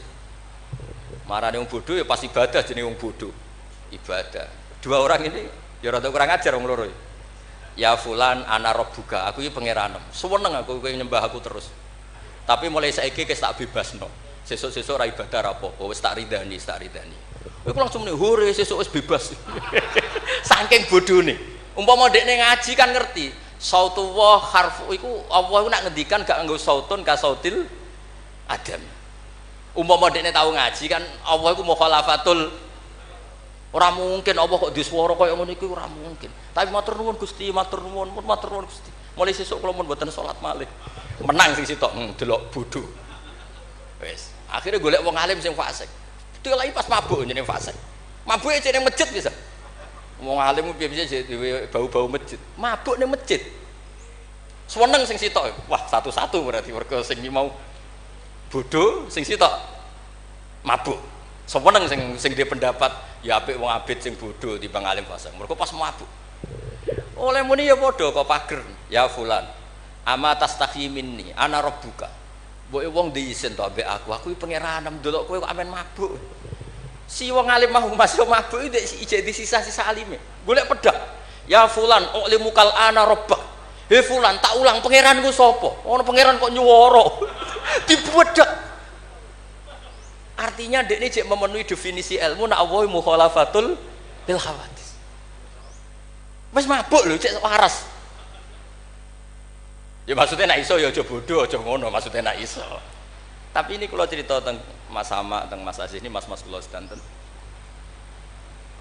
S2: Marani wong bodoh ya pasti ibadah jenenge wong bodoh. Ibadah. Dua orang ini ya rada kurang ajar wong loro. Ya fulan ana rabbuka, aku iki pangeranmu. Suweneng aku kowe nyembah aku terus. Tapi mulai saiki wis tak bebasno. Sesuk-sesuk ra ibadah ra apa-apa, wis tak ridani, tak ridani. Aku langsung nih, hore sesuk wis bebas. Saking bodone. Umpama dekne ngaji kan ngerti. Sautullah harfu iku Allah iku nak ngendikan gak nganggo sautun ka sautil adam. Umpama dekne tahu ngaji kan Allah iku mukhalafatul. Ora mungkin Allah kok di swara kaya ngono iku ora mungkin. Tapi matur nuwun Gusti, matur nuwun Gusti. Mulai sesuk kula mun mboten salat malih. Menang sing sitok, delok bodho. Wis, akhirnya golek wong alim sing fasik. Itu lagi pas mabuk jenenge fasik. Mabuke jeneng masjid bisa. Wong alim piye bisa bau-bau masjid. Mabuk ning masjid. Seneng sing sitok. Wah, satu-satu berarti mergo sing mau bodoh, sing sitok mabuk. Seneng sing dia pendapat ya apik wong abid sing bodoh timbang alim fasik. Mergo pas mabuk. Oleh muni ya padha kok pager. Ya fulan. Ama tastahi minni ana rabbuka. Mbok wong diisin to ambek aku pangeranam ndelok kowe kok amen mabuk. Si wong alim mau masuk mabuk iki jadi sisa-sisa alime. Golek pedang. Ya fulan ulimu kal ana rabbak. He fulan tak ulang pangeranku sapa? Ono pangeran kok nyuwara. Dibedak. Artinya dekne jek memenuhi definisi ilmu nak Allah mukhalafatul lil hawadis. Wis mabuk lho cek waras. Ya maksudnya nak iso ya aja bodoh, aja ngono, maksudnya nak iso. Tapi ini kalau cerita tentang Mas Sama, tentang Mas Aziz ini mas-mas kula sedanten.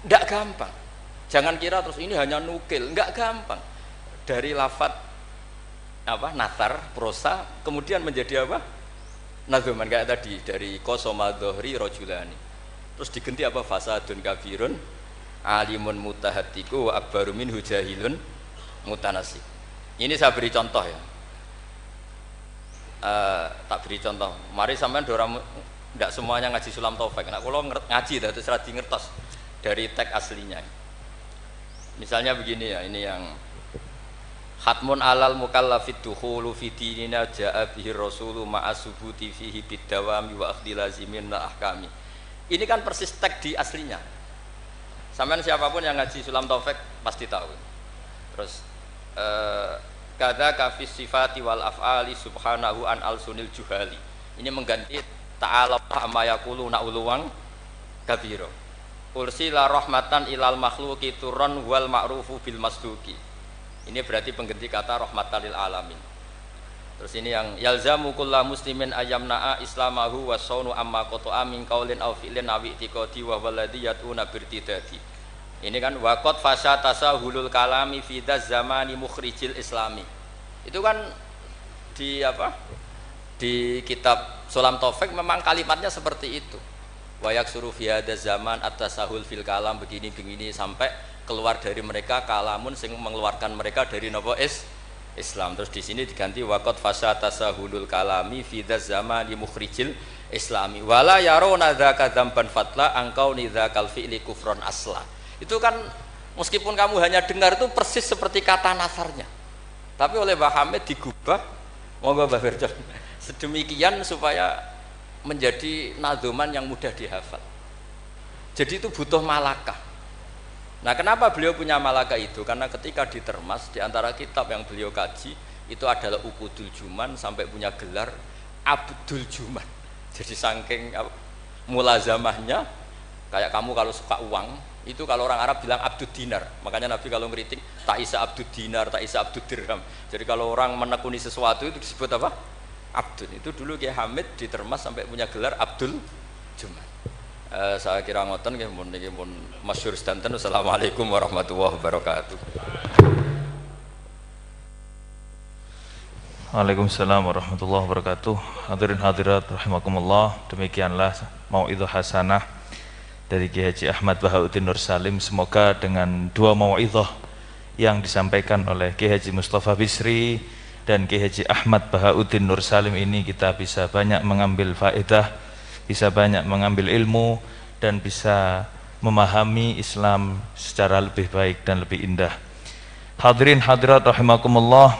S2: Enggak gampang. Jangan kira terus ini hanya nukil, enggak gampang. Dari lafat apa? Nathar, prosa, kemudian menjadi apa? Nadzuman kayak tadi dari qasama dhuhri rajulani. Terus diganti apa? Fasadun kabirun alimun mutahatiku wa akbaru minhu jahilun mutanasib. Ini saya beri contoh ya. Tak beri contoh. Mari sampean dorang tidak semuanya ngaji Sulam Taufik. Nah, kalau ngaji terus radi ngertos dari teks aslinya. Misalnya begini ya, ini yang Hatmun alal mukallafid dukhulu fi dinina ja'a bihi rasulu ma'a subuti fihi bidawami wa akhdhi lazimin la ahkami. Ini kan persis teks di aslinya. Sampean siapapun yang ngaji Sulam Taufik pasti tahu. Terus kada kafis sifati wal af'ali subhanahu an al-sunil juhali. Ini mengganti ta'ala amma yaqulu na'uluwang kabiro. Ursila rahmatan ilal makhluqi turran wal ma'rufu bil masduki. Ini berarti pengganti kata rahmatan lil alamin. Terus ini yang yalzamu kullu muslimin ayyamna'a islamahu wa saunu amma qata'a min qaulin aw fi'lin aw i'tiqadi wa walladhi yatuna birtidati. Ini kan waqad fasha tasahulul kalami fi zamani mukhrijil islami. Itu kan di apa? Di kitab Sulam Taufik memang kalimatnya seperti itu. Wa yaksuru fi hadzal zaman at-tasahul fil kalam begini-begini sampai keluar dari mereka kalamun sing mengeluarkan mereka dari napa Islam. Terus di sini diganti waqad fasha tasahulul kalami fi zamani mukhrijil islami wala yaruna dzaka dzamban fatla angkau nidzakal fi'li kufron asla. Itu kan meskipun kamu hanya dengar itu persis seperti kata nasarnya, tapi oleh Mbah Hamid digubah, monggo Mbah Firdaus, sedemikian supaya menjadi nadzuman yang mudah dihafal. Jadi itu butuh malakah. Nah, kenapa beliau punya malaka itu? Karena ketika ditermas di antara kitab yang beliau kaji itu adalah Uqudul Juman sampai punya gelar Abdul Juman. Jadi saking mulazamahnya, kayak kamu kalau suka uang itu kalau orang Arab bilang Abdul Dinar. Makanya Nabi kalau ngeritik tak isa Abdul Dinar, tak isa Abdul Dirham. Jadi kalau orang menekuni sesuatu itu disebut apa? Abdul. Itu dulu Kiai Hamid ditermas sampai punya gelar Abdul Juman. Saya kira ngoten nggih mun masyhur sedanten. Assalamualaikum warahmatullahi wabarakatuh.
S1: Waalaikumsalam warahmatullahi wabarakatuh. Hadirin hadirat rahimakumullah, demikianlah mau'izah hasanah dari Kiai Haji Ahmad Bahauddin Nur Salim. Semoga dengan dua mau'izah yang disampaikan oleh Kiai Haji Mustafa Bisri dan Kiai Haji Ahmad Bahauddin Nur Salim ini kita bisa banyak mengambil faedah, bisa banyak mengambil ilmu, dan bisa memahami Islam secara lebih baik dan lebih indah. Hadirin hadirat rahimakumullah,